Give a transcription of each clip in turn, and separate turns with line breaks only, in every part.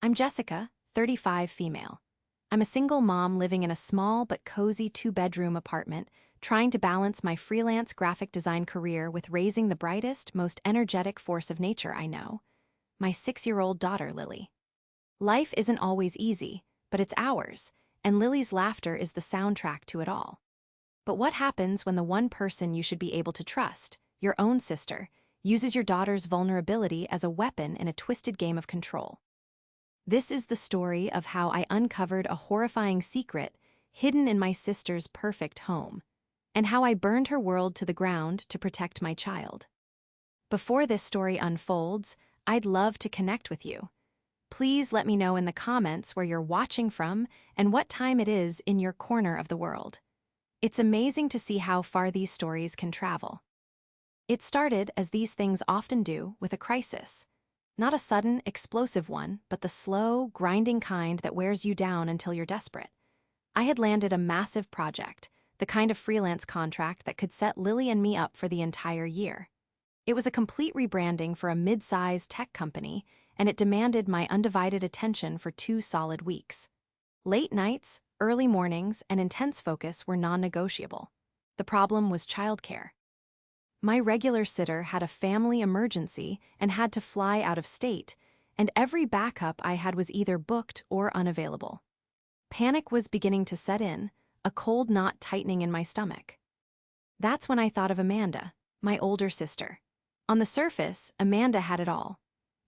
I'm Jessica, 35 female. I'm a single mom living in a small but cozy two-bedroom apartment, trying to balance my freelance graphic design career with raising the brightest, most energetic force of nature I know, my 6-year-old daughter, Lily. Life isn't always easy, but it's ours, and Lily's laughter is the soundtrack to it all. But what happens when the one person you should be able to trust, your own sister, uses your daughter's vulnerability as a weapon in a twisted game of control? This is the story of how I uncovered a horrifying secret hidden in my sister's perfect home, and how I burned her world to the ground to protect my child. Before this story unfolds, I'd love to connect with you. Please let me know in the comments where you're watching from and what time it is in your corner of the world. It's amazing to see how far these stories can travel. It started, as these things often do, with a crisis. Not a sudden, explosive one, but the slow, grinding kind that wears you down until you're desperate. I had landed a massive project, the kind of freelance contract that could set Lily and me up for the entire year. It was a complete rebranding for a mid-sized tech company, and it demanded my undivided attention for 2 solid weeks. Late nights, early mornings, and intense focus were non-negotiable. The problem was childcare. My regular sitter had a family emergency and had to fly out of state, and every backup I had was either booked or unavailable. Panic was beginning to set in, a cold knot tightening in my stomach. That's when I thought of Amanda, my older sister. On the surface, Amanda had it all.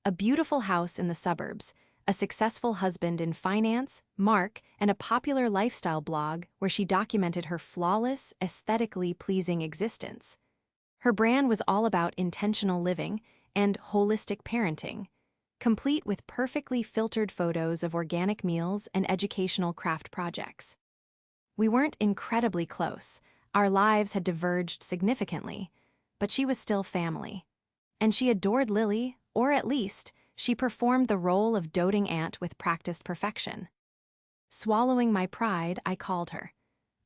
A beautiful house in the suburbs, a successful husband in finance, Mark, and a popular lifestyle blog where she documented her flawless, aesthetically pleasing existence. Her brand was all about intentional living and holistic parenting, complete with perfectly filtered photos of organic meals and educational craft projects. We weren't incredibly close, our lives had diverged significantly, but she was still family. And she adored Lily, or at least, she performed the role of doting aunt with practiced perfection. Swallowing my pride, I called her.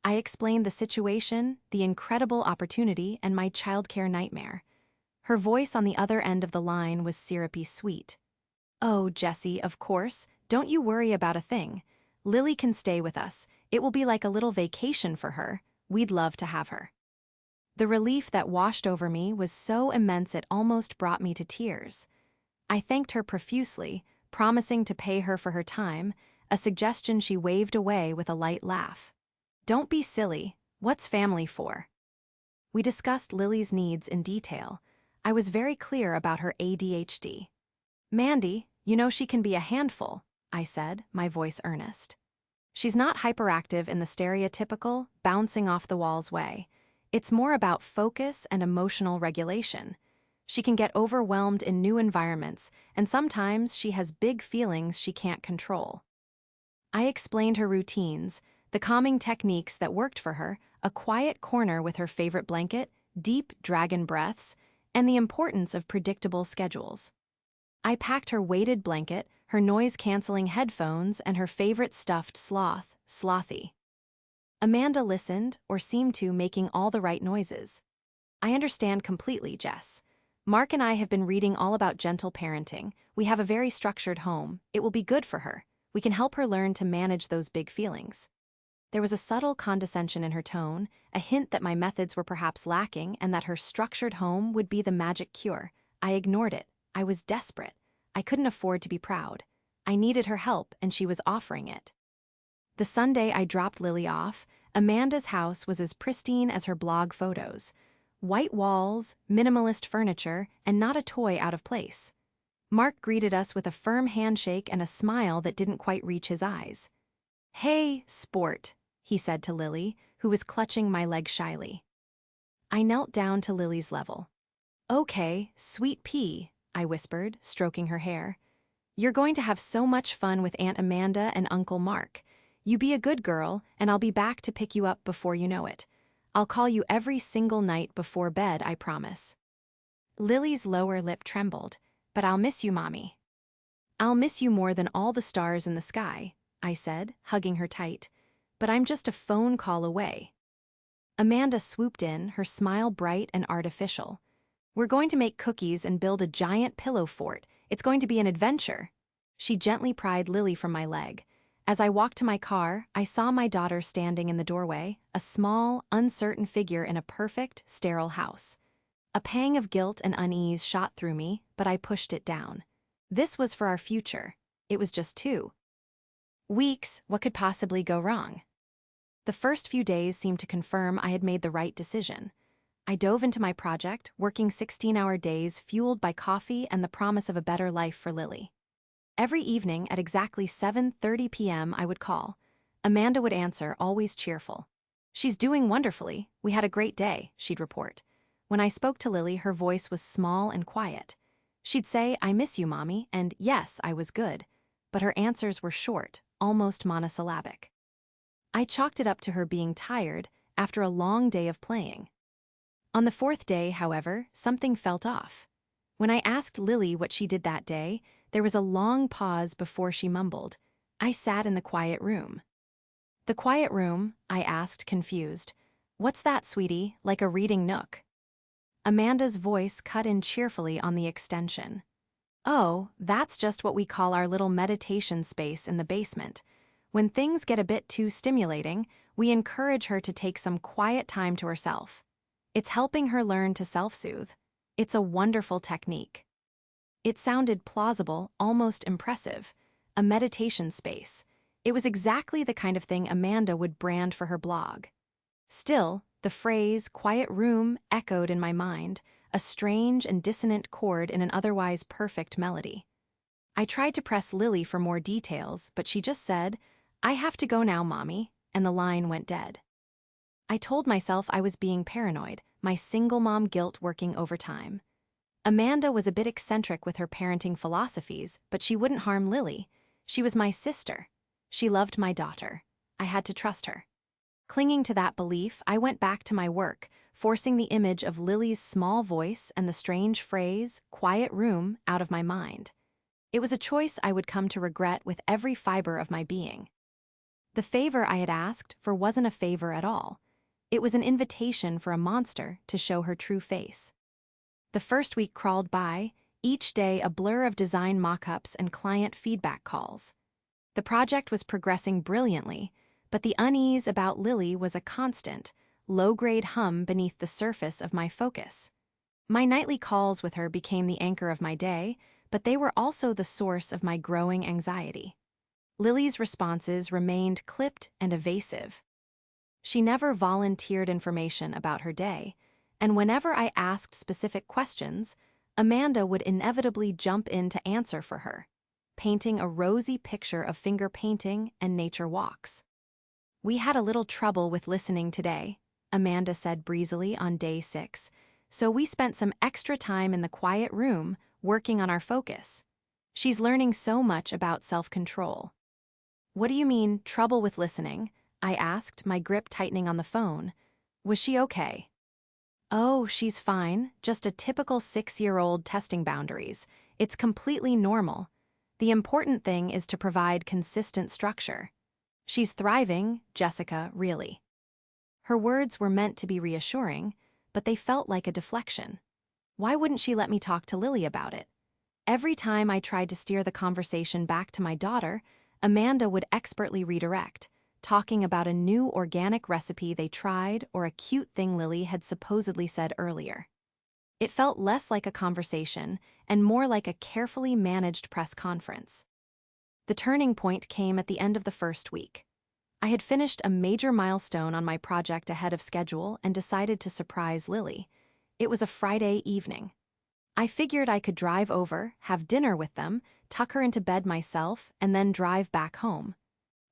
I explained the situation, the incredible opportunity, and my childcare nightmare. Her voice on the other end of the line was syrupy sweet. "Oh, Jessie, of course, don't you worry about a thing. Lily can stay with us. It will be like a little vacation for her. We'd love to have her." The relief that washed over me was so immense it almost brought me to tears. I thanked her profusely, promising to pay her for her time, a suggestion she waved away with a light laugh. "Don't be silly. What's family for?" We discussed Lily's needs in detail. I was very clear about her ADHD. "Mandy, you know she can be a handful," I said, my voice earnest. "She's not hyperactive in the stereotypical, bouncing off the walls way. It's more about focus and emotional regulation. She can get overwhelmed in new environments, and sometimes she has big feelings she can't control." I explained her routines, the calming techniques that worked for her, a quiet corner with her favorite blanket, deep dragon breaths, and the importance of predictable schedules. I packed her weighted blanket, her noise-canceling headphones, and her favorite stuffed sloth, Slothy. Amanda listened, or seemed to, making all the right noises. "I understand completely, Jess. Mark and I have been reading all about gentle parenting. We have a very structured home. It will be good for her. We can help her learn to manage those big feelings." There was a subtle condescension in her tone, a hint that my methods were perhaps lacking and that her structured home would be the magic cure. I ignored it. I was desperate. I couldn't afford to be proud. I needed her help, and she was offering it. The Sunday I dropped Lily off, Amanda's house was as pristine as her blog photos. White walls, minimalist furniture, and not a toy out of place. Mark greeted us with a firm handshake and a smile that didn't quite reach his eyes. "Hey, sport," he said to Lily, who was clutching my leg shyly. I knelt down to Lily's level. "Okay, sweet pea," I whispered, stroking her hair. "You're going to have so much fun with Aunt Amanda and Uncle Mark. You be a good girl, and I'll be back to pick you up before you know it. I'll call you every single night before bed, I promise." Lily's lower lip trembled. "But I'll miss you, Mommy." "I'll miss you more than all the stars in the sky," I said, hugging her tight. "But I'm just a phone call away." Amanda swooped in, her smile bright and artificial. "We're going to make cookies and build a giant pillow fort. It's going to be an adventure." She gently pried Lily from my leg. As I walked to my car, I saw my daughter standing in the doorway, a small, uncertain figure in a perfect, sterile house. A pang of guilt and unease shot through me, but I pushed it down. This was for our future. It was just 2 weeks. What could possibly go wrong? The first few days seemed to confirm I had made the right decision. I dove into my project, working 16-hour days fueled by coffee and the promise of a better life for Lily. Every evening at exactly 7:30 p.m. I would call. Amanda would answer, always cheerful. "She's doing wonderfully. We had a great day," she'd report. When I spoke to Lily, her voice was small and quiet. She'd say, "I miss you, Mommy," and yes, I was good. But her answers were short, almost monosyllabic. I chalked it up to her being tired after a long day of playing. On the fourth day, however, something felt off. When I asked Lily what she did that day, there was a long pause before she mumbled, "I sat in the quiet room." "The quiet room?" I asked, confused. "What's that, sweetie, like a reading nook?" Amanda's voice cut in cheerfully on the extension. "Oh, that's just what we call our little meditation space in the basement. When things get a bit too stimulating, we encourage her to take some quiet time to herself. It's helping her learn to self-soothe. It's a wonderful technique." It sounded plausible, almost impressive. A meditation space. It was exactly the kind of thing Amanda would brand for her blog. Still, the phrase "quiet room" echoed in my mind, a strange and dissonant chord in an otherwise perfect melody. I tried to press Lily for more details, but she just said, "I have to go now, Mommy," and the line went dead. I told myself I was being paranoid, my single mom guilt working overtime. Amanda was a bit eccentric with her parenting philosophies, but she wouldn't harm Lily. She was my sister. She loved my daughter. I had to trust her. Clinging to that belief, I went back to my work, forcing the image of Lily's small voice and the strange phrase, "quiet room," out of my mind. It was a choice I would come to regret with every fiber of my being. The favor I had asked for wasn't a favor at all. It was an invitation for a monster to show her true face. The first week crawled by, each day a blur of design mock-ups and client feedback calls. The project was progressing brilliantly, but the unease about Lily was a constant, low-grade hum beneath the surface of my focus. My nightly calls with her became the anchor of my day, but they were also the source of my growing anxiety. Lily's responses remained clipped and evasive. She never volunteered information about her day, and whenever I asked specific questions, Amanda would inevitably jump in to answer for her, painting a rosy picture of finger painting and nature walks. "We had a little trouble with listening today," Amanda said breezily on day 6, "so we spent some extra time in the quiet room working on our focus. She's learning so much about self-control." "What do you mean, trouble with listening?" I asked, my grip tightening on the phone. "Was she okay?" "Oh, she's fine, just a typical 6-year-old testing boundaries. It's completely normal. The important thing is to provide consistent structure. She's thriving, Jessica, really." Her words were meant to be reassuring, but they felt like a deflection. Why wouldn't she let me talk to Lily about it? Every time I tried to steer the conversation back to my daughter, Amanda would expertly redirect, talking about a new organic recipe they tried or a cute thing Lily had supposedly said earlier. It felt less like a conversation and more like a carefully managed press conference. The turning point came at the end of the first week. I had finished a major milestone on my project ahead of schedule and decided to surprise Lily. It was a Friday evening. I figured I could drive over, have dinner with them, tuck her into bed myself, and then drive back home.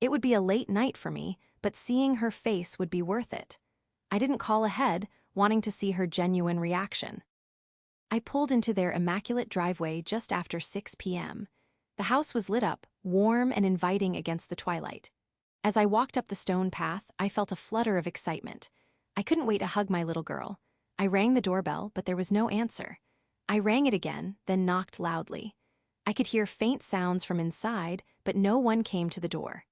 It would be a late night for me, but seeing her face would be worth it. I didn't call ahead, wanting to see her genuine reaction. I pulled into their immaculate driveway just after 6 p.m. The house was lit up, warm and inviting against the twilight. As I walked up the stone path, I felt a flutter of excitement. I couldn't wait to hug my little girl. I rang the doorbell, but there was no answer. I rang it again, then knocked loudly. I could hear faint sounds from inside, but no one came to the door.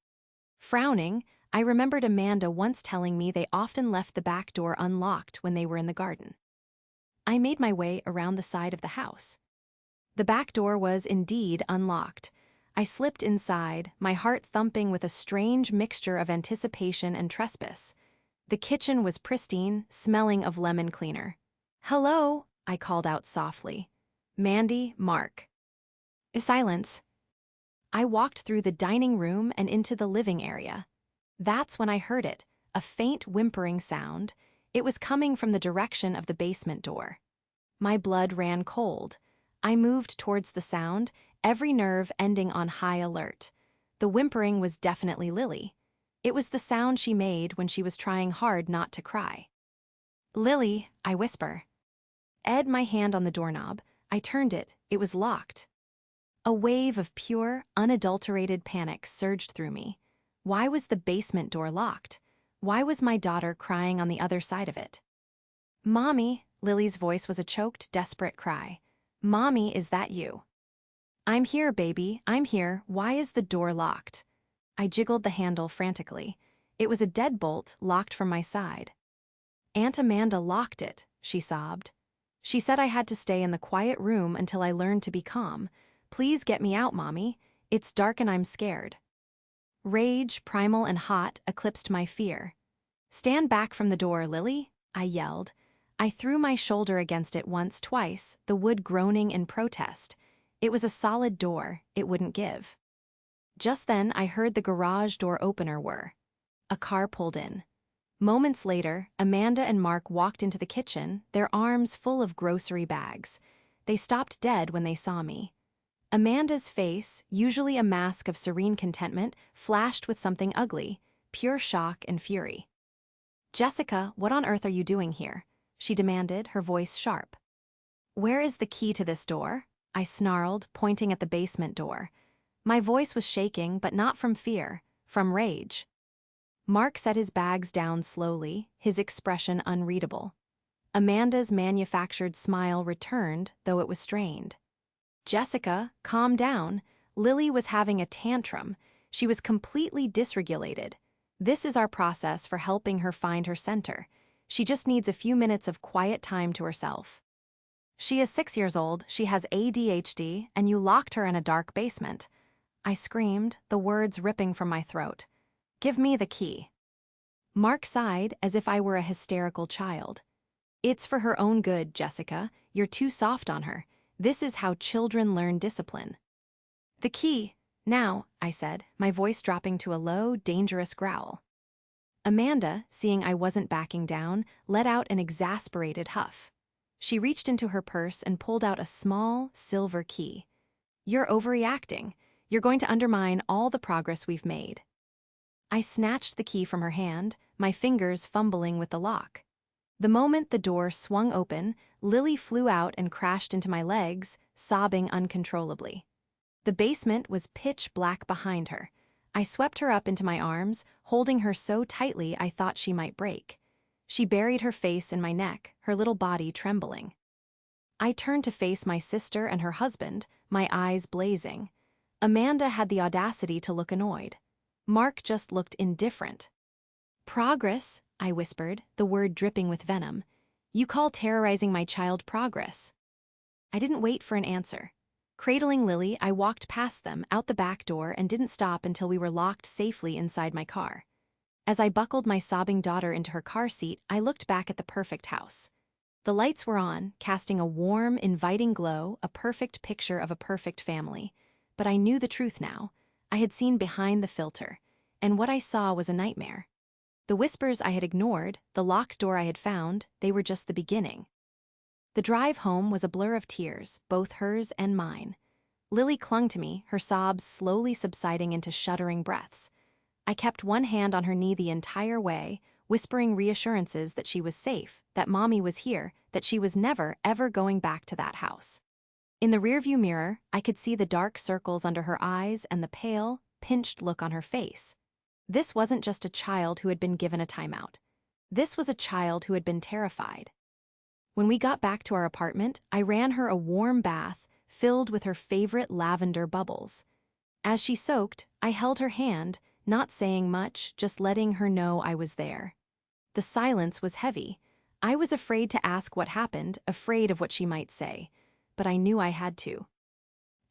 Frowning, I remembered Amanda once telling me they often left the back door unlocked when they were in the garden. I made my way around the side of the house. The back door was indeed unlocked. I slipped inside, my heart thumping with a strange mixture of anticipation and trespass. The kitchen was pristine, smelling of lemon cleaner. "Hello," I called out softly. "Mandy, Mark." A silence. I walked through the dining room and into the living area. That's when I heard it, a faint whimpering sound. It was coming from the direction of the basement door. My blood ran cold. I moved towards the sound, every nerve ending on high alert. The whimpering was definitely Lily. It was the sound she made when she was trying hard not to cry. "Lily," I whisper. Ed my hand on the doorknob. I turned it. It was locked. A wave of pure, unadulterated panic surged through me. Why was the basement door locked? Why was my daughter crying on the other side of it? "Mommy," Lily's voice was a choked, desperate cry. "Mommy, is that you?" "I'm here, baby, I'm here. Why is the door locked?" I jiggled the handle frantically. It was a deadbolt locked from my side. "Aunt Amanda locked it," she sobbed. "She said I had to stay in the quiet room until I learned to be calm. Please get me out, Mommy. It's dark and I'm scared." Rage, primal and hot, eclipsed my fear. "Stand back from the door, Lily," I yelled. I threw my shoulder against it once, twice, the wood groaning in protest. It was a solid door, it wouldn't give. Just then I heard the garage door opener whir. A car pulled in. Moments later, Amanda and Mark walked into the kitchen, their arms full of grocery bags. They stopped dead when they saw me. Amanda's face, usually a mask of serene contentment, flashed with something ugly, pure shock and fury. "Jessica, what on earth are you doing here?" she demanded, her voice sharp. "Where is the key to this door?" I snarled, pointing at the basement door. My voice was shaking, but not from fear, from rage. Mark set his bags down slowly, his expression unreadable. Amanda's manufactured smile returned, though it was strained. "Jessica, calm down. Lily was having a tantrum. She was completely dysregulated. This is our process for helping her find her center. She just needs a few minutes of quiet time to herself. She is 6 years old, she has ADHD, and you locked her in a dark basement." I screamed, the words ripping from my throat. "Give me the key." Mark sighed as if I were a hysterical child. "It's for her own good, Jessica. You're too soft on her. This is how children learn discipline." "The key, now," I said, my voice dropping to a low, dangerous growl. Amanda, seeing I wasn't backing down, let out an exasperated huff. She reached into her purse and pulled out a small, silver key. "You're overreacting. You're going to undermine all the progress we've made." I snatched the key from her hand, my fingers fumbling with the lock. The moment the door swung open, Lily flew out and crashed into my legs, sobbing uncontrollably. The basement was pitch black behind her. I swept her up into my arms, holding her so tightly I thought she might break. She buried her face in my neck, her little body trembling. I turned to face my sister and her husband, my eyes blazing. Amanda had the audacity to look annoyed. Mark just looked indifferent. "Progress," I whispered, the word dripping with venom. "You call terrorizing my child progress?" I didn't wait for an answer. Cradling Lily, I walked past them, out the back door, and didn't stop until we were locked safely inside my car. As I buckled my sobbing daughter into her car seat, I looked back at the perfect house. The lights were on, casting a warm, inviting glow, a perfect picture of a perfect family. But I knew the truth now. I had seen behind the filter, and what I saw was a nightmare. The whispers I had ignored, the locked door I had found, they were just the beginning. The drive home was a blur of tears, both hers and mine. Lily clung to me, her sobs slowly subsiding into shuddering breaths. I kept one hand on her knee the entire way, whispering reassurances that she was safe, that Mommy was here, that she was never, ever going back to that house. In the rearview mirror, I could see the dark circles under her eyes and the pale, pinched look on her face. This wasn't just a child who had been given a timeout. This was a child who had been terrified. When we got back to our apartment, I ran her a warm bath filled with her favorite lavender bubbles. As she soaked, I held her hand, not saying much, just letting her know I was there. The silence was heavy. I was afraid to ask what happened, afraid of what she might say, but I knew I had to.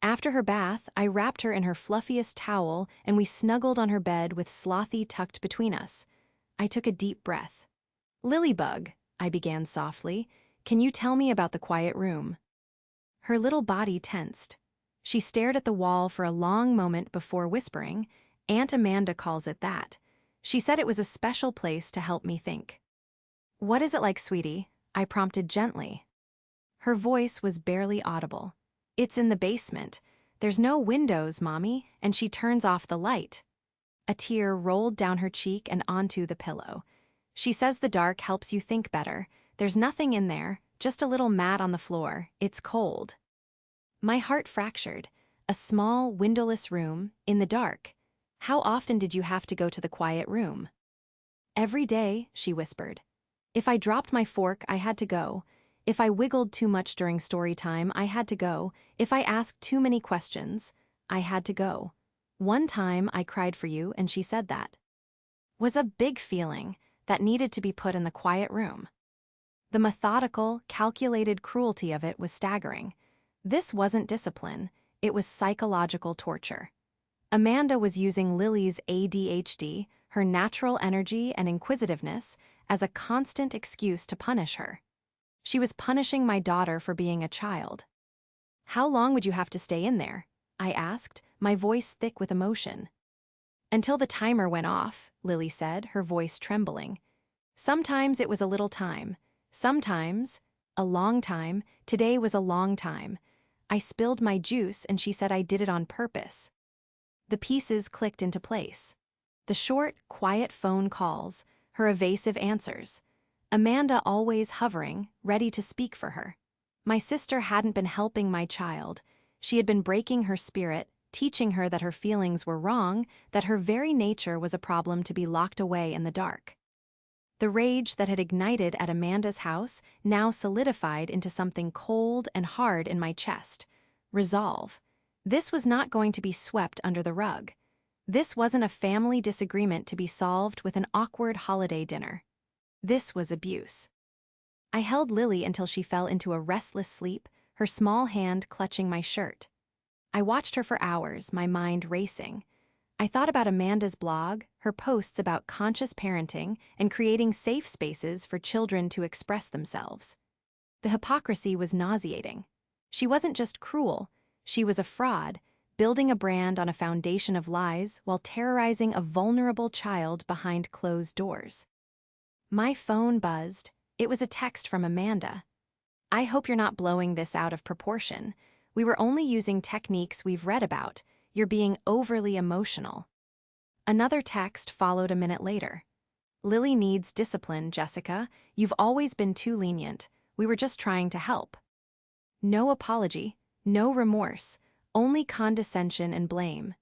After her bath, I wrapped her in her fluffiest towel and we snuggled on her bed with Slothy tucked between us. I took a deep breath. "Lilybug," I began softly, "can you tell me about the quiet room?" Her little body tensed. She stared at the wall for a long moment before whispering, "Aunt Amanda calls it that. She said it was a special place to help me think." "What is it like, sweetie?" I prompted gently. Her voice was barely audible. "It's in the basement. There's no windows, Mommy, and she turns off the light." A tear rolled down her cheek and onto the pillow. "She says the dark helps you think better. There's nothing in there, just a little mat on the floor. It's cold." My heart fractured. A small, windowless room, in the dark. How often did you have to go to the quiet room? "Every day," she whispered. "If I dropped my fork, I had to go. If I wiggled too much during story time, I had to go. If I asked too many questions, I had to go. One time I cried for you and she said that." Was a big feeling that needed to be put in the quiet room. The methodical, calculated cruelty of it was staggering. This wasn't discipline, it was psychological torture. Amanda was using Lily's ADHD, her natural energy and inquisitiveness, as a constant excuse to punish her. She was punishing my daughter for being a child. "How long would you have to stay in there?" I asked, my voice thick with emotion. "Until the timer went off," Lily said, her voice trembling. "Sometimes it was a little time. Sometimes a long time. Today was a long time. I spilled my juice and she said I did it on purpose." The pieces clicked into place. The short, quiet phone calls, her evasive answers. Amanda always hovering, ready to speak for her. My sister hadn't been helping my child. She had been breaking her spirit, teaching her that her feelings were wrong, that her very nature was a problem to be locked away in the dark. The rage that had ignited at Amanda's house now solidified into something cold and hard in my chest. Resolve. This was not going to be swept under the rug. This wasn't a family disagreement to be solved with an awkward holiday dinner. This was abuse. I held Lily until she fell into a restless sleep, her small hand clutching my shirt. I watched her for hours, my mind racing. I thought about Amanda's blog, her posts about conscious parenting and creating safe spaces for children to express themselves. The hypocrisy was nauseating. She wasn't just cruel, she was a fraud, building a brand on a foundation of lies while terrorizing a vulnerable child behind closed doors. My phone buzzed. It was a text from Amanda. "I hope you're not blowing this out of proportion. We were only using techniques we've read about. You're being overly emotional." Another text followed a minute later. "Lily needs discipline, Jessica. You've always been too lenient. We were just trying to help." No apology, no remorse, only condescension and blame.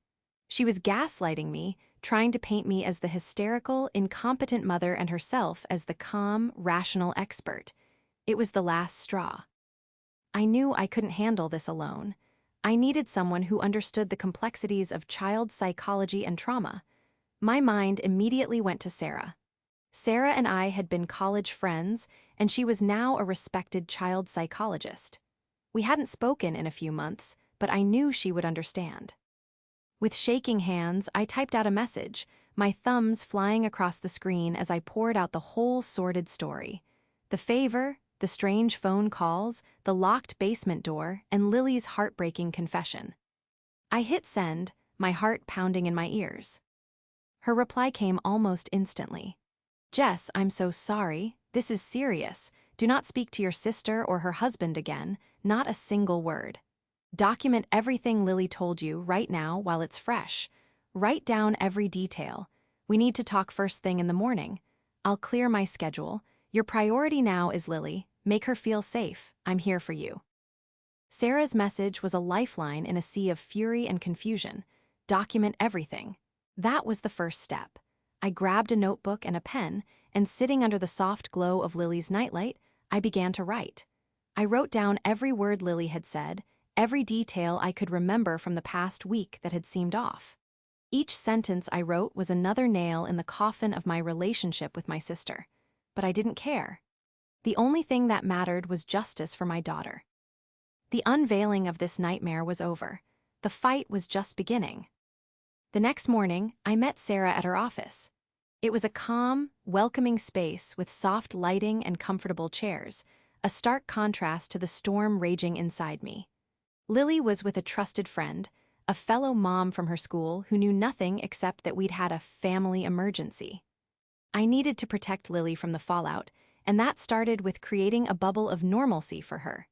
She was gaslighting me, trying to paint me as the hysterical, incompetent mother and herself as the calm, rational expert. It was the last straw. I knew I couldn't handle this alone. I needed someone who understood the complexities of child psychology and trauma. My mind immediately went to Sarah. Sarah and I had been college friends, and she was now a respected child psychologist. We hadn't spoken in a few months, but I knew she would understand. With shaking hands, I typed out a message, my thumbs flying across the screen as I poured out the whole sordid story. The favor, the strange phone calls, the locked basement door, and Lily's heartbreaking confession. I hit send, my heart pounding in my ears. Her reply came almost instantly. "Jess, I'm so sorry. This is serious. Do not speak to your sister or her husband again, not a single word. Document everything Lily told you right now while it's fresh. Write down every detail. We need to talk first thing in the morning. I'll clear my schedule. Your priority now is Lily. Make her feel safe. I'm here for you." Sarah's message was a lifeline in a sea of fury and confusion. Document everything. That was the first step. I grabbed a notebook and a pen, and sitting under the soft glow of Lily's nightlight, I began to write. I wrote down every word Lily had said, every detail I could remember from the past week that had seemed off. Each sentence I wrote was another nail in the coffin of my relationship with my sister. But I didn't care. The only thing that mattered was justice for my daughter. The unveiling of this nightmare was over. The fight was just beginning. The next morning, I met Sarah at her office. It was a calm, welcoming space with soft lighting and comfortable chairs, a stark contrast to the storm raging inside me. Lily was with a trusted friend, a fellow mom from her school who knew nothing except that we'd had a family emergency. I needed to protect Lily from the fallout, and that started with creating a bubble of normalcy for her.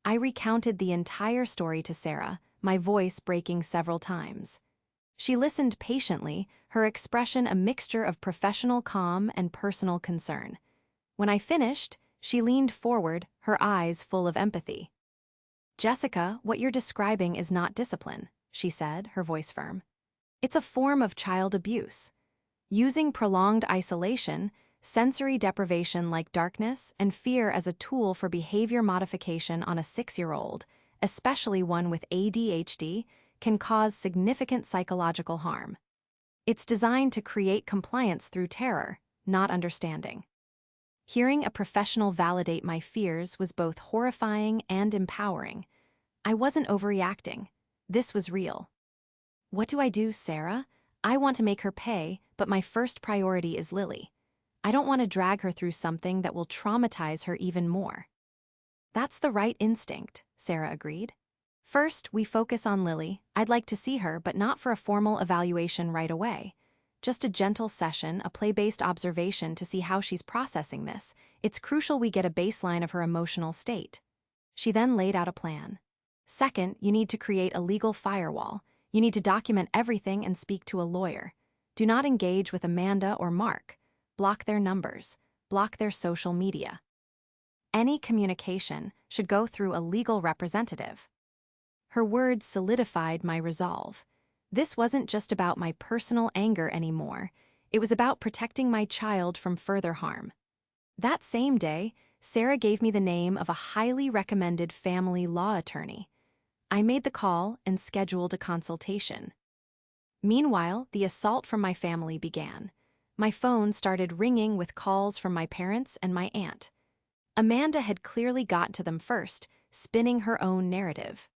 I recounted the entire story to Sarah, my voice breaking several times. She listened patiently, her expression a mixture of professional calm and personal concern. When I finished, she leaned forward, her eyes full of empathy. "Jessica, what you're describing is not discipline," she said, her voice firm. "It's a form of child abuse. Using prolonged isolation, sensory deprivation like darkness, and fear as a tool for behavior modification on a 6-year-old, especially one with ADHD, can cause significant psychological harm. It's designed to create compliance through terror, not understanding." Hearing a professional validate my fears was both horrifying and empowering. I wasn't overreacting. This was real. "What do I do, Sarah? I want to make her pay, but my first priority is Lily. I don't want to drag her through something that will traumatize her even more." "That's the right instinct," Sarah agreed. "First, we focus on Lily. I'd like to see her, but not for a formal evaluation right away. Just a gentle session, a play-based observation to see how she's processing this. It's crucial we get a baseline of her emotional state." She then laid out a plan. "Second, you need to create a legal firewall. You need to document everything and speak to a lawyer. Do not engage with Amanda or Mark. Block their numbers. Block their social media. Any communication should go through a legal representative." Her words solidified my resolve. This wasn't just about my personal anger anymore. It was about protecting my child from further harm. That same day, Sarah gave me the name of a highly recommended family law attorney. I made the call and scheduled a consultation. Meanwhile, the assault from my family began. My phone started ringing with calls from my parents and my aunt. Amanda had clearly gotten to them first, spinning her own narrative.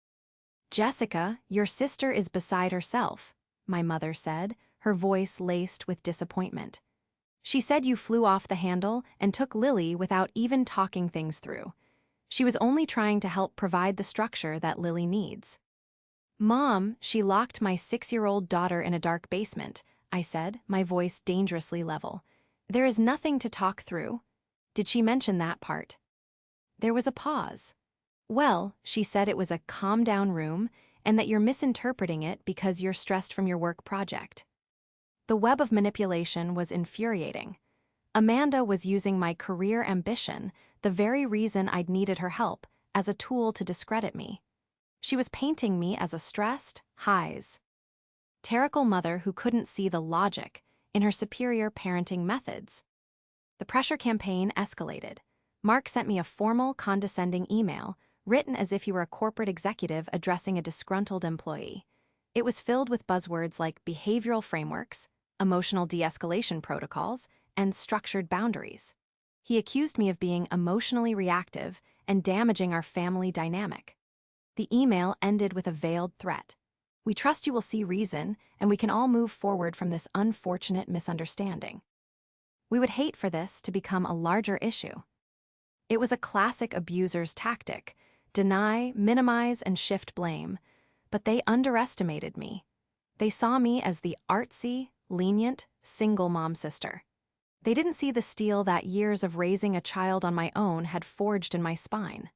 "Jessica, your sister is beside herself," my mother said, her voice laced with disappointment. "She said you flew off the handle and took Lily without even talking things through. She was only trying to help provide the structure that Lily needs." "Mom, she locked my 6-year-old daughter in a dark basement," I said, my voice dangerously level. "There is nothing to talk through." "Did she mention that part?" There was a pause. "Well, she said it was a calm-down room and that you're misinterpreting it because you're stressed from your work project." The web of manipulation was infuriating. Amanda was using my career ambition, the very reason I'd needed her help, as a tool to discredit me. She was painting me as a stressed, tyrannical mother who couldn't see the logic in her superior parenting methods. The pressure campaign escalated. Mark sent me a formal, condescending email, written as if he were a corporate executive addressing a disgruntled employee. It was filled with buzzwords like behavioral frameworks, emotional de-escalation protocols, and structured boundaries. He accused me of being emotionally reactive and damaging our family dynamic. The email ended with a veiled threat. "We trust you will see reason, and we can all move forward from this unfortunate misunderstanding." We would hate for this to become a larger issue. It was a classic abuser's tactic: deny, minimize, and shift blame. But they underestimated me. They saw me as the artsy, lenient, single mom sister. They didn't see the steel that years of raising a child on my own had forged in my spine.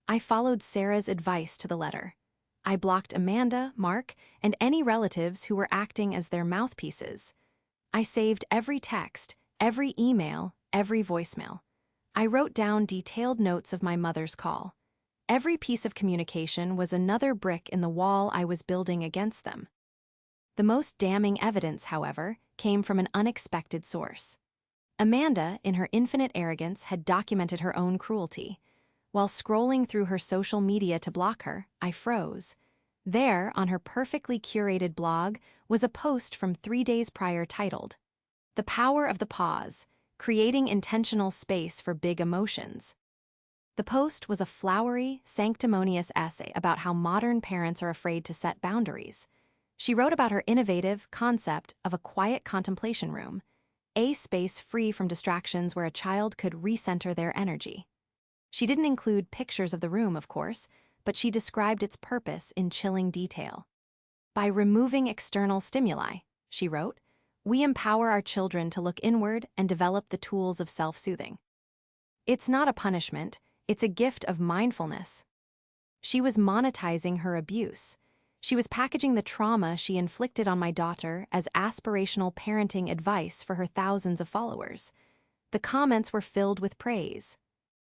I followed Sarah's advice to the letter. I blocked Amanda, Mark, and any relatives who were acting as their mouthpieces. I saved every text, every email, every voicemail. I wrote down detailed notes of my mother's call. Every piece of communication was another brick in the wall I was building against them. The most damning evidence, however, came from an unexpected source. Amanda, in her infinite arrogance, had documented her own cruelty. While scrolling through her social media to block her, I froze. There, on her perfectly curated blog, was a post from 3 days prior titled, "The Power of the Pause, Creating Intentional Space for Big Emotions." The post was a flowery, sanctimonious essay about how modern parents are afraid to set boundaries. She wrote about her innovative concept of a quiet contemplation room, a space free from distractions where a child could recenter their energy. She didn't include pictures of the room, of course, but she described its purpose in chilling detail. By removing external stimuli, she wrote, we empower our children to look inward and develop the tools of self-soothing. It's not a punishment, it's a gift of mindfulness. She was monetizing her abuse. She was packaging the trauma she inflicted on my daughter as aspirational parenting advice for her thousands of followers. The comments were filled with praise.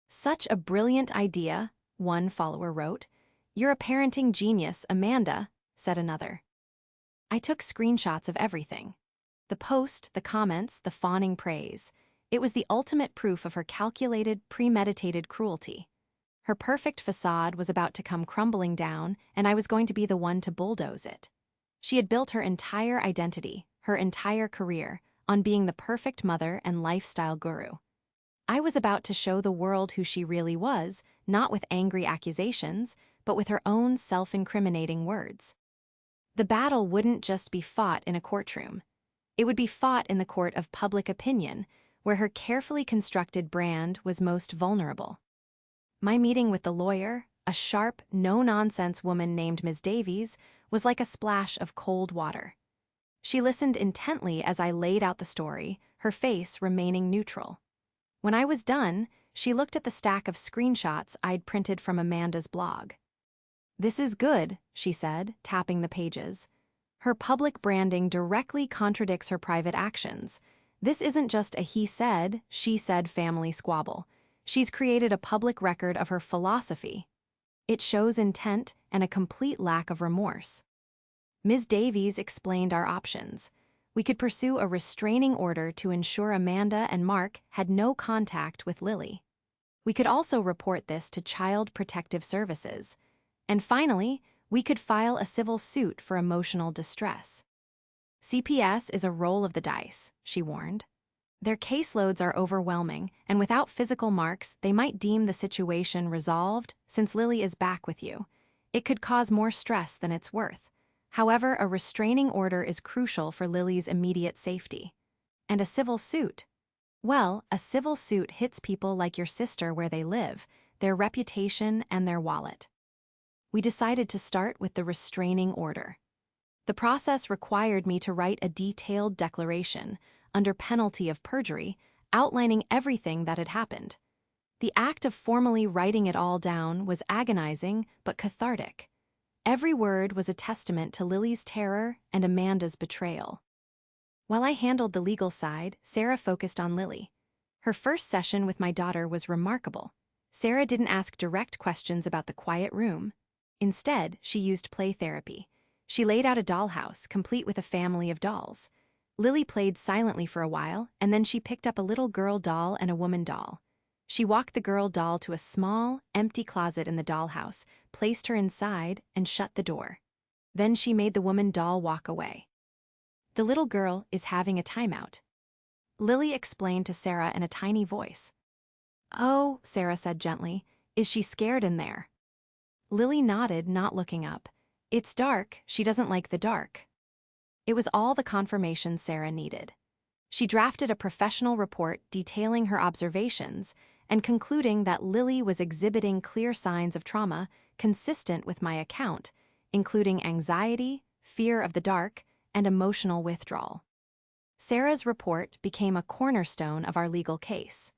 Such a brilliant idea, one follower wrote. You're a parenting genius, Amanda, said another. I took screenshots of everything. The post, the comments, the fawning praise. It was the ultimate proof of her calculated, premeditated cruelty. Her perfect facade was about to come crumbling down, and I was going to be the one to bulldoze it. She had built her entire identity, her entire career, on being the perfect mother and lifestyle guru. I was about to show the world who she really was, not with angry accusations, but with her own self-incriminating words. The battle wouldn't just be fought in a courtroom. It would be fought in the court of public opinion, where her carefully constructed brand was most vulnerable. My meeting with the lawyer, a sharp, no-nonsense woman named Ms. Davies, was like a splash of cold water. She listened intently as I laid out the story, her face remaining neutral. When I was done, she looked at the stack of screenshots I'd printed from Amanda's blog. This is good, she said, tapping the pages. Her public branding directly contradicts her private actions. This isn't just a he said, she said family squabble. She's created a public record of her philosophy. It shows intent and a complete lack of remorse. Ms. Davies explained our options. We could pursue a restraining order to ensure Amanda and Mark had no contact with Lily. We could also report this to Child Protective Services. And finally, we could file a civil suit for emotional distress. CPS is a roll of the dice, she warned. Their caseloads are overwhelming, and without physical marks, they might deem the situation resolved since Lily is back with you. It could cause more stress than it's worth. However, a restraining order is crucial for Lily's immediate safety. And a civil suit? Well, a civil suit hits people like your sister where they live, their reputation and their wallet. We decided to start with the restraining order. The process required me to write a detailed declaration, under penalty of perjury, outlining everything that had happened. The act of formally writing it all down was agonizing but cathartic. Every word was a testament to Lily's terror and Amanda's betrayal. While I handled the legal side, Sarah focused on Lily. Her first session with my daughter was remarkable. Sarah didn't ask direct questions about the quiet room. Instead, she used play therapy. She laid out a dollhouse, complete with a family of dolls. Lily played silently for a while, and then she picked up a little girl doll and a woman doll. She walked the girl doll to a small, empty closet in the dollhouse, placed her inside, and shut the door. Then she made the woman doll walk away. The little girl is having a timeout. Lily explained to Sarah in a tiny voice. Oh, Sarah said gently, is she scared in there? Lily nodded, not looking up. It's dark, she doesn't like the dark. It was all the confirmation Sarah needed. She drafted a professional report detailing her observations and concluding that Lily was exhibiting clear signs of trauma consistent with my account, including anxiety, fear of the dark, and emotional withdrawal. Sarah's report became a cornerstone of our legal case.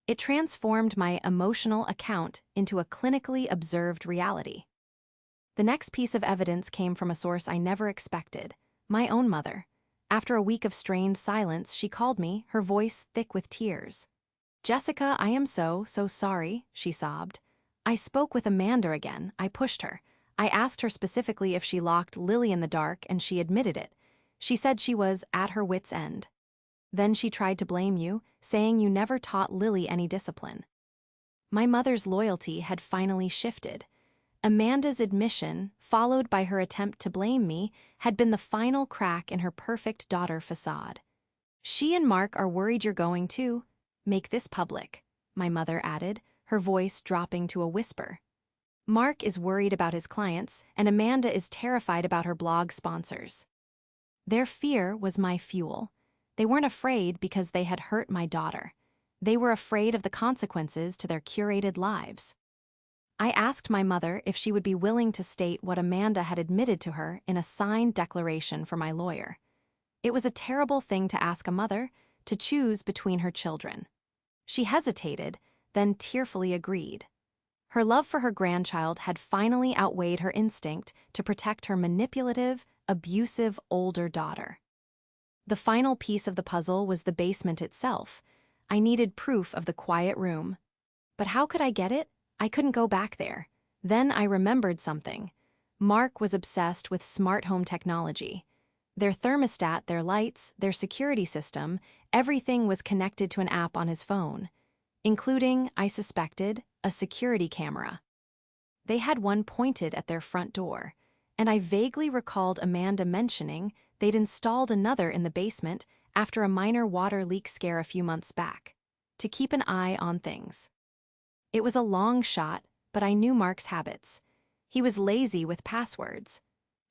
It transformed my emotional account into a clinically observed reality. The next piece of evidence came from a source I never expected, my own mother. After a week of strained silence, she called me, her voice thick with tears. Jessica, I am so sorry, she sobbed. I spoke with Amanda again. I pushed her. I asked her specifically if she locked Lily in the dark, and she admitted it. She said she was at her wit's end. Then she tried to blame you, saying you never taught Lily any discipline. My mother's loyalty had finally shifted. Amanda's admission, followed by her attempt to blame me, had been the final crack in her perfect daughter facade. She and Mark are worried you're going to make this public, my mother added, her voice dropping to a whisper. Mark is worried about his clients, and Amanda is terrified about her blog sponsors. Their fear was my fuel. They weren't afraid because they had hurt my daughter. They were afraid of the consequences to their curated lives. I asked my mother if she would be willing to state what Amanda had admitted to her in a signed declaration for my lawyer. It was a terrible thing to ask a mother to choose between her children. She hesitated, then tearfully agreed. Her love for her grandchild had finally outweighed her instinct to protect her manipulative, abusive older daughter. The final piece of the puzzle was the basement itself. I needed proof of the quiet room. But how could I get it? I couldn't go back there. Then I remembered something. Mark was obsessed with smart home technology. Their thermostat, their lights, their security system, everything was connected to an app on his phone, including, I suspected, a security camera. They had one pointed at their front door, and I vaguely recalled Amanda mentioning they'd installed another in the basement after a minor water leak scare a few months back, to keep an eye on things. It was a long shot, but I knew Mark's habits. He was lazy with passwords.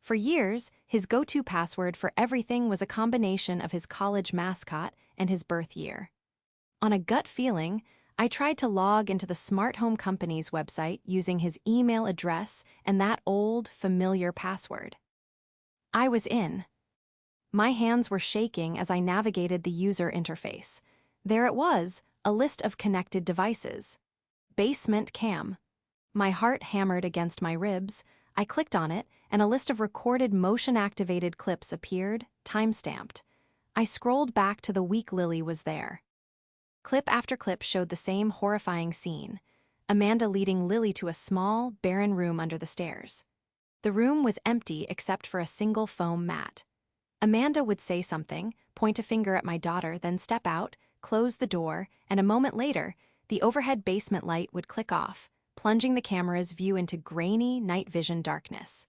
For years, his go-to password for everything was a combination of his college mascot and his birth year. On a gut feeling, I tried to log into the smart home company's website using his email address and that old, familiar password. I was in. My hands were shaking as I navigated the user interface. There it was, a list of connected devices. Basement cam. My heart hammered against my ribs. I clicked on it, and a list of recorded motion-activated clips appeared, time-stamped. I scrolled back to the week Lily was there. Clip after clip showed the same horrifying scene, Amanda leading Lily to a small, barren room under the stairs. The room was empty except for a single foam mat. Amanda would say something, point a finger at my daughter, then step out, close the door, and a moment later, the overhead basement light would click off, plunging the camera's view into grainy, night vision darkness.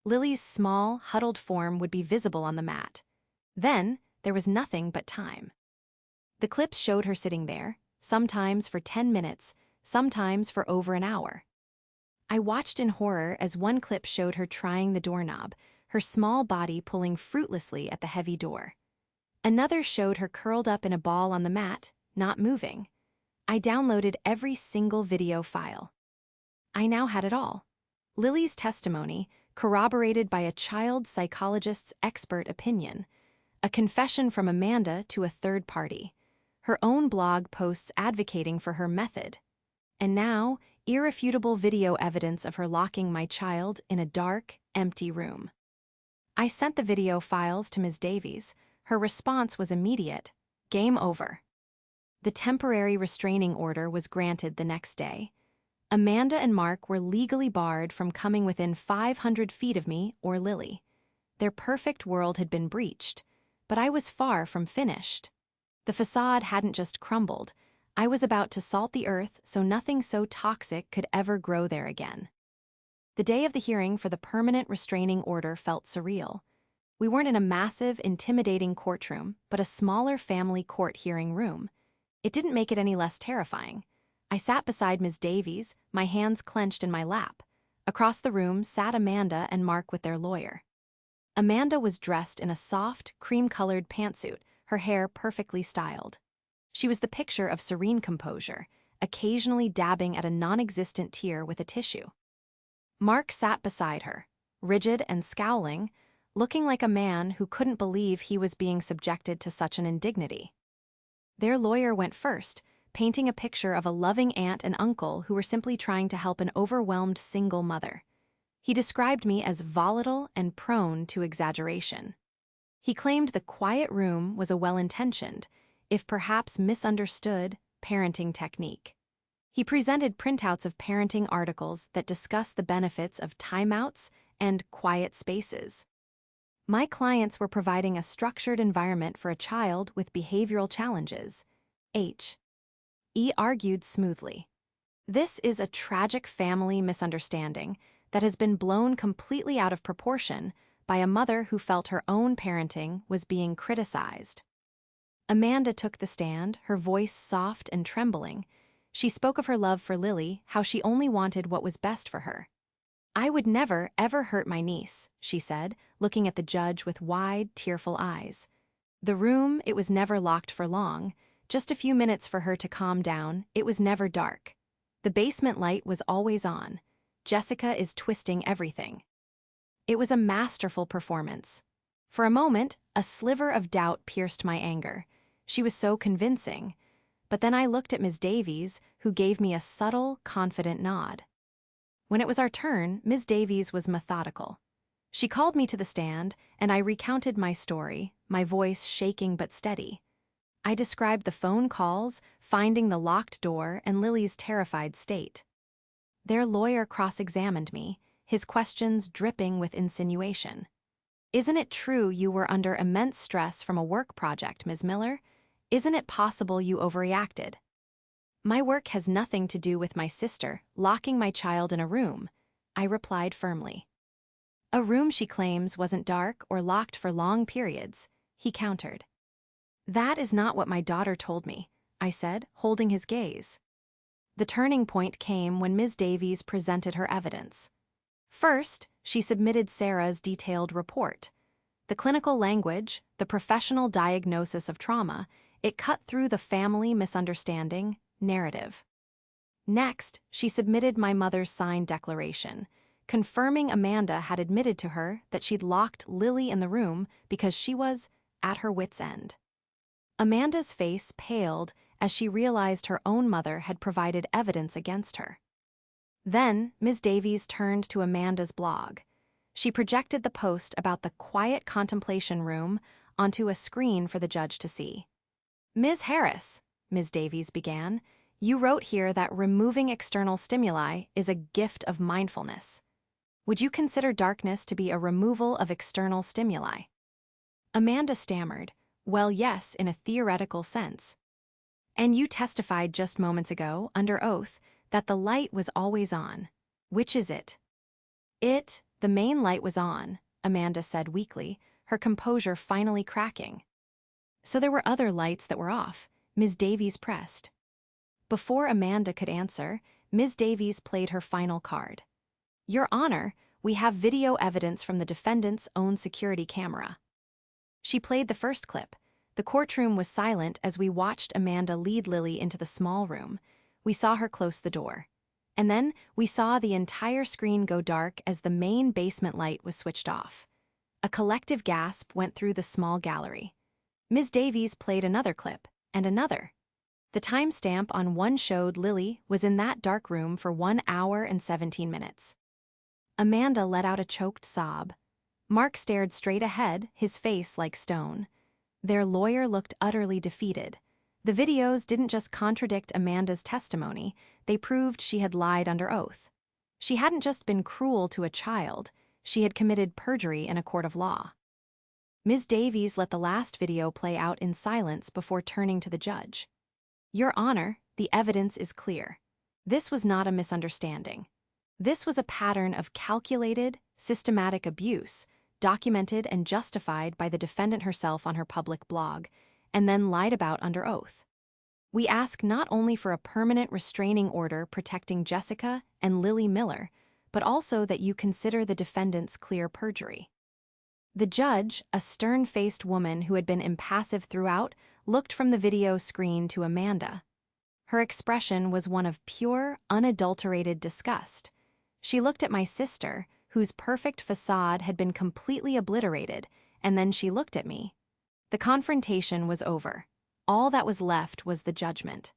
Lily's small, huddled form would be visible on the mat. Then, there was nothing but time. The clips showed her sitting there, sometimes for 10 minutes, sometimes for over an hour. I watched in horror as one clip showed her trying the doorknob, her small body pulling fruitlessly at the heavy door. Another showed her curled up in a ball on the mat, not moving. I downloaded every single video file. I now had it all. Lily's testimony, corroborated by a child psychologist's expert opinion, a confession from Amanda to a third party, her own blog posts advocating for her method, and now, irrefutable video evidence of her locking my child in a dark, empty room. I sent the video files to Ms. Davies. Her response was immediate: game over. The temporary restraining order was granted the next day. Amanda and Mark were legally barred from coming within 500 feet of me or Lily. Their perfect world had been breached, but I was far from finished. The facade hadn't just crumbled. I was about to salt the earth so nothing so toxic could ever grow there again. The day of the hearing for the permanent restraining order felt surreal. We weren't in a massive, intimidating courtroom, but a smaller family court hearing room. It didn't make it any less terrifying. I sat beside Ms. Davies, my hands clenched in my lap. Across the room sat Amanda and Mark with their lawyer. Amanda was dressed in a soft, cream-colored pantsuit, her hair perfectly styled. She was the picture of serene composure, occasionally dabbing at a non-existent tear with a tissue. Mark sat beside her, rigid and scowling, looking like a man who couldn't believe he was being subjected to such an indignity. Their lawyer went first, painting a picture of a loving aunt and uncle who were simply trying to help an overwhelmed single mother. He described me as volatile and prone to exaggeration. He claimed the quiet room was a well-intentioned, if perhaps misunderstood, parenting technique. He presented printouts of parenting articles that discussed the benefits of timeouts and quiet spaces. My clients were providing a structured environment for a child with behavioral challenges. He argued smoothly. This is a tragic family misunderstanding that has been blown completely out of proportion by a mother who felt her own parenting was being criticized. Amanda took the stand, her voice soft and trembling. She spoke of her love for Lily, how she only wanted what was best for her. "I would never, ever hurt my niece," she said, looking at the judge with wide, tearful eyes. The room, it was never locked for long. Just a few minutes for her to calm down. It was never dark. The basement light was always on. Jessica is twisting everything. It was a masterful performance. For a moment, a sliver of doubt pierced my anger. She was so convincing. But then I looked at Ms. Davies, who gave me a subtle, confident nod. When it was our turn, Ms. Davies was methodical. She called me to the stand, and I recounted my story, my voice shaking but steady. I described the phone calls, finding the locked door, and Lily's terrified state. Their lawyer cross-examined me, his questions dripping with insinuation. "Isn't it true you were under immense stress from a work project, Ms. Miller? Isn't it possible you overreacted?" "My work has nothing to do with my sister locking my child in a room," I replied firmly. "A room she claims wasn't dark or locked for long periods," he countered. "That is not what my daughter told me," I said, holding his gaze. The turning point came when Ms. Davies presented her evidence. First, she submitted Sarah's detailed report. The clinical language, the professional diagnosis of trauma, it cut through the family misunderstanding narrative. Next, she submitted my mother's signed declaration, confirming Amanda had admitted to her that she'd locked Lily in the room because she was at her wit's end. Amanda's face paled as she realized her own mother had provided evidence against her. Then, Ms. Davies turned to Amanda's blog. She projected the post about the quiet contemplation room onto a screen for the judge to see. "Ms. Harris," Ms. Davies began, "you wrote here that removing external stimuli is a gift of mindfulness. Would you consider darkness to be a removal of external stimuli?" Amanda stammered, "Well, yes, in a theoretical sense." "And you testified just moments ago, under oath, that the light was always on. Which is it?" The main light was on," Amanda said weakly, her composure finally cracking. "So there were other lights that were off," Ms. Davies pressed. Before Amanda could answer, Ms. Davies played her final card. "Your Honor, we have video evidence from the defendant's own security camera." She played the first clip. The courtroom was silent as we watched Amanda lead Lily into the small room. We saw her close the door. And then we saw the entire screen go dark as the main basement light was switched off. A collective gasp went through the small gallery. Ms. Davies played another clip, and another. The timestamp on one showed Lily was in that dark room for 1 hour and 17 minutes. Amanda let out a choked sob. Mark stared straight ahead, his face like stone. Their lawyer looked utterly defeated. The videos didn't just contradict Amanda's testimony, they proved she had lied under oath. She hadn't just been cruel to a child, she had committed perjury in a court of law. Ms. Davies let the last video play out in silence before turning to the judge. "Your Honor, the evidence is clear. This was not a misunderstanding. This was a pattern of calculated, systematic abuse, documented and justified by the defendant herself on her public blog, and then lied about under oath. We ask not only for a permanent restraining order protecting Jessica and Lily Miller, but also that you consider the defendant's clear perjury." The judge, a stern-faced woman who had been impassive throughout, looked from the video screen to Amanda. Her expression was one of pure, unadulterated disgust. She looked at my sister, whose perfect facade had been completely obliterated, and then she looked at me. The confrontation was over. All that was left was the judgment.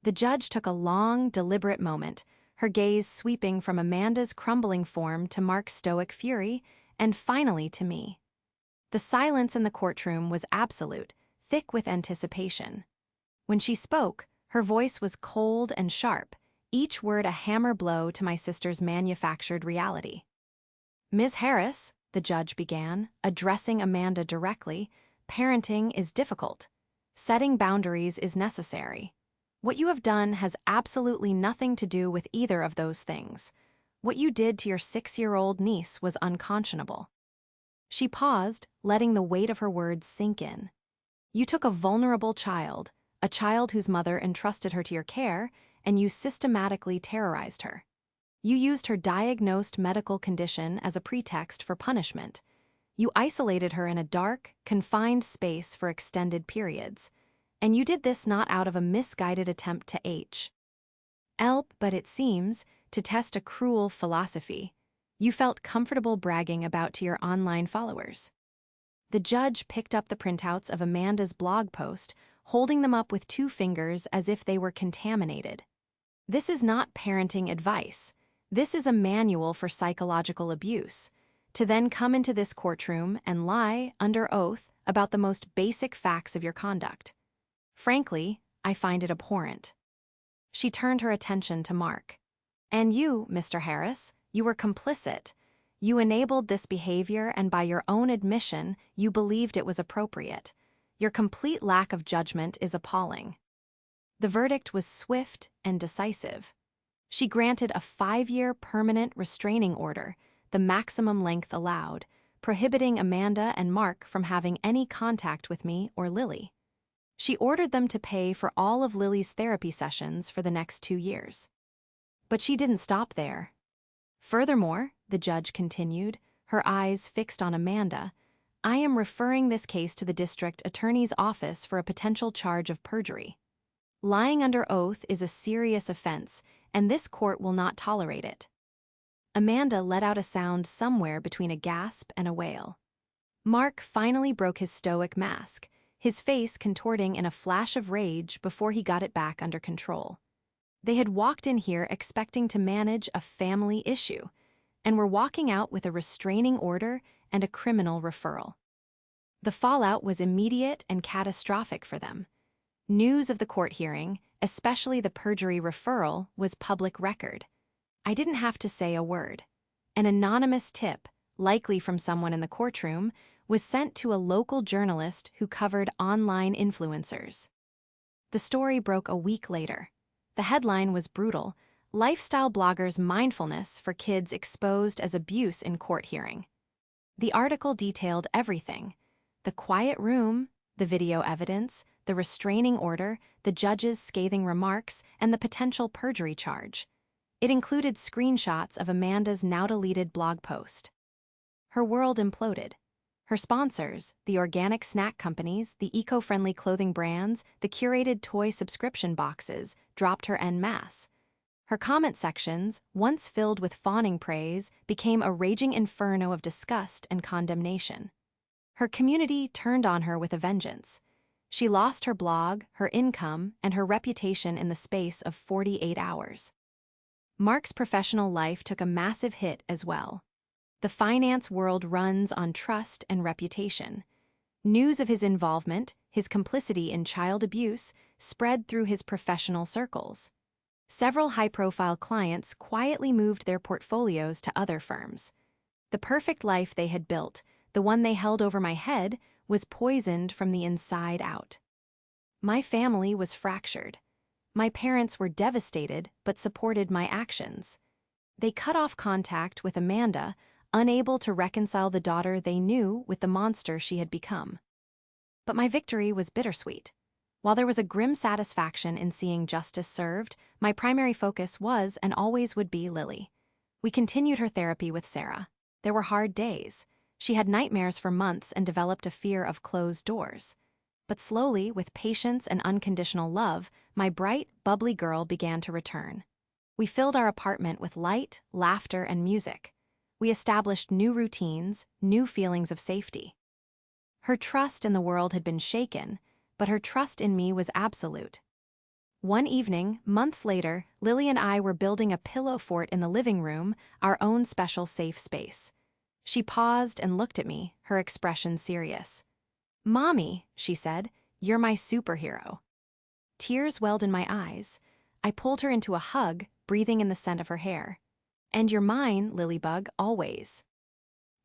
The judge took a long, deliberate moment, her gaze sweeping from Amanda's crumbling form to Mark's stoic fury, and finally to me. The silence in the courtroom was absolute, thick with anticipation. When she spoke, her voice was cold and sharp, each word a hammer blow to my sister's manufactured reality. "Ms. Harris," the judge began, addressing Amanda directly, "parenting is difficult. Setting boundaries is necessary. What you have done has absolutely nothing to do with either of those things. What you did to your 6-year-old niece was unconscionable." She paused, letting the weight of her words sink in. "You took a vulnerable child, a child whose mother entrusted her to your care, and you systematically terrorized her. You used her diagnosed medical condition as a pretext for punishment. You isolated her in a dark, confined space for extended periods. And you did this not out of a misguided attempt to help, but it seems, to test a cruel philosophy you felt comfortable bragging about to your online followers. The judge picked up the printouts of Amanda's blog post, holding them up with 2 fingers as if they were contaminated. This is not parenting advice. This is a manual for psychological abuse. To then come into this courtroom and lie, under oath, about the most basic facts of your conduct. Frankly, I find it abhorrent. She turned her attention to Mark. And you, Mr. Harris, you were complicit. You enabled this behavior, and by your own admission, you believed it was appropriate. Your complete lack of judgment is appalling. The verdict was swift and decisive. She granted a 5-year permanent restraining order, the maximum length allowed, prohibiting Amanda and Mark from having any contact with me or Lily. She ordered them to pay for all of Lily's therapy sessions for the next 2 years. But she didn't stop there. Furthermore, the judge continued, her eyes fixed on Amanda, I am referring this case to the district attorney's office for a potential charge of perjury. Lying under oath is a serious offense, and this court will not tolerate it. Amanda let out a sound somewhere between a gasp and a wail. Mark finally broke his stoic mask, his face contorting in a flash of rage before he got it back under control. They had walked in here expecting to manage a family issue, and were walking out with a restraining order and a criminal referral. The fallout was immediate and catastrophic for them. News of the court hearing, especially the perjury referral, was public record. I didn't have to say a word. An anonymous tip, likely from someone in the courtroom, was sent to a local journalist who covered online influencers. The story broke a week later. The headline was brutal: Lifestyle Blogger's Mindfulness for Kids Exposed as Abuse in Court Hearing. The article detailed everything: the quiet room, the video evidence, the restraining order, the judge's scathing remarks, and the potential perjury charge. It included screenshots of Amanda's now-deleted blog post. Her world imploded. Her sponsors, the organic snack companies, the eco-friendly clothing brands, the curated toy subscription boxes, dropped her en masse. Her comment sections, once filled with fawning praise, became a raging inferno of disgust and condemnation. Her community turned on her with a vengeance. She lost her blog, her income, and her reputation in the space of 48 hours. Mark's professional life took a massive hit as well. The finance world runs on trust and reputation. News of his involvement, his complicity in child abuse, spread through his professional circles. Several high-profile clients quietly moved their portfolios to other firms. The perfect life they had built, the one they held over my head, was poisoned from the inside out. My family was fractured. My parents were devastated but supported my actions. They cut off contact with Amanda, unable to reconcile the daughter they knew with the monster she had become. But my victory was bittersweet. While there was a grim satisfaction in seeing justice served, my primary focus was and always would be Lily. We continued her therapy with Sarah. There were hard days. She had nightmares for months and developed a fear of closed doors. But slowly, with patience and unconditional love, my bright, bubbly girl began to return. We filled our apartment with light, laughter, and music. We established new routines, new feelings of safety. Her trust in the world had been shaken, but her trust in me was absolute. One evening, months later, Lily and I were building a pillow fort in the living room, our own special safe space. She paused and looked at me, her expression serious. "Mommy," she said, "you're my superhero." Tears welled in my eyes. I pulled her into a hug, breathing in the scent of her hair. "And you're mine, Lilybug, always."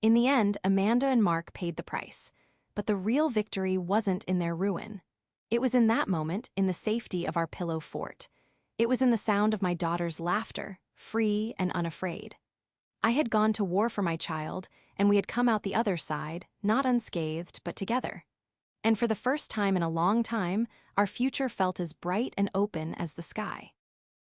In the end, Amanda and Mark paid the price. But the real victory wasn't in their ruin. It was in that moment, in the safety of our pillow fort. It was in the sound of my daughter's laughter, free and unafraid. I had gone to war for my child, and we had come out the other side, not unscathed, but together. And for the first time in a long time, our future felt as bright and open as the sky.